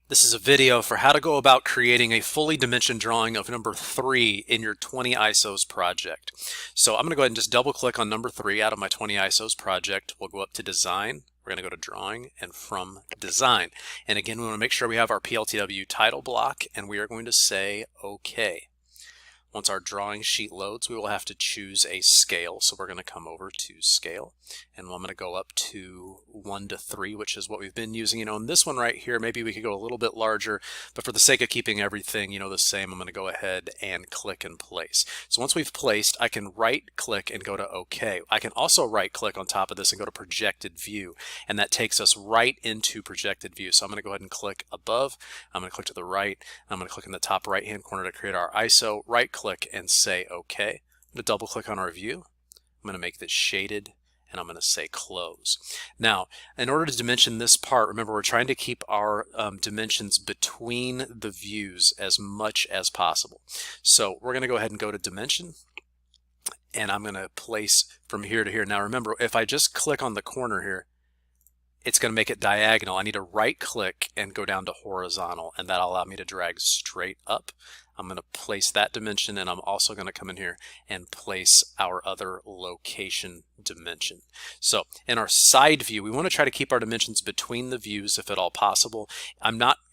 This is a video for how to go about creating a fully dimensioned drawing of number 3 in your 20 ISOs project. So I'm going to go ahead and just double click on number 3 out of my 20 ISOs project. We'll go up to design. We're going to go to drawing and from design. And again, we want to make sure we have our PLTW title block and we are going to say OK. Once our drawing sheet loads, we will have to choose a scale. So we're going to come over to scale and I'm going to go up to 1:3, which is what we've been using. In this one right here, maybe we could go a little bit larger, but for the sake of keeping everything, the same, I'm going to go ahead and click and place. So once we've placed, I can right click and go to OK. I can also right click on top of this and go to projected view, and that takes us right into projected view. So I'm going to go ahead and click above. I'm going to click to the right. I'm going to click in the top right hand corner to create our ISO, right click and say OK. I'm going to double click on our view. I'm going to make this shaded and I'm going to say close. Now, in order to dimension this part, remember we're trying to keep our dimensions between the views as much as possible. So we're going to go ahead and go to dimension and I'm going to place from here to here. Now remember, if I just click on the corner here, it's going to make it diagonal. I need to right click and go down to horizontal, and that'll allow me to drag straight up. I'm going to place that dimension, and I'm also going to come in here and place our other location dimension. So in our side view, we want to try to keep our dimensions between the views if at all possible.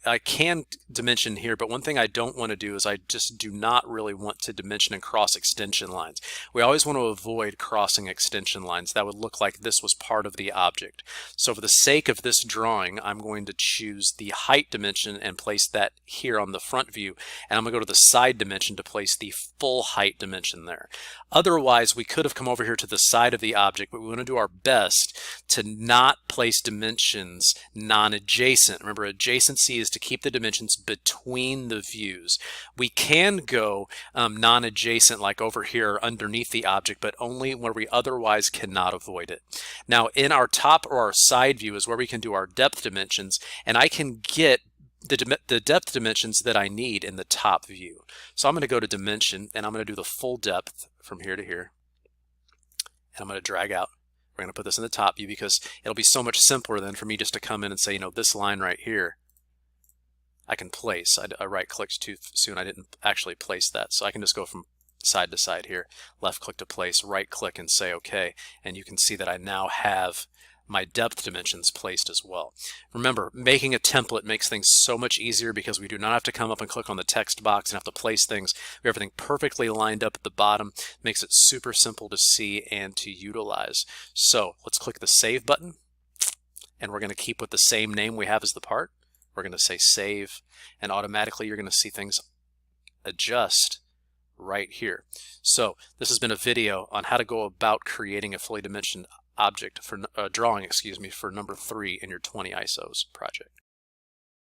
I can dimension here, but one thing I don't want to do is I just do not really want to dimension and cross extension lines. We always want to avoid crossing extension lines. That would look like this was part of the object. So for the sake of this drawing, I'm going to choose the height dimension and place that here on the front view, and I'm going to go to the side dimension to place the full height dimension there. Otherwise, we could have come over here to the side of the object, but we want to do our best to not place dimensions non-adjacent. Remember, adjacency is to keep the dimensions between the views. We can go non-adjacent like over here underneath the object, but only where we otherwise cannot avoid it. Now, in our top or our side view is where we can do our depth dimensions, and I can get the depth dimensions that I need in the top view. So I'm going to go to dimension and I'm going to do the full depth from here to here, and I'm going to drag out. We're going to put this in the top view because it'll be so much simpler than for me just to come in and say, this line right here I can place. I right clicked too soon. I didn't actually place that. So I can just go from side to side here, left click to place, right click and say OK, and you can see that I now have my depth dimensions placed as well. Remember, making a template makes things so much easier because we do not have to come up and click on the text box and have to place things. We have everything perfectly lined up at the bottom. Makes it super simple to see and to utilize. So let's click the Save button, and we're going to keep with the same name we have as the part. We're going to say Save, and automatically you're going to see things adjust right here. So this has been a video on how to go about creating a fully dimensioned object for drawing, for number 3 in your 20 ISOs project.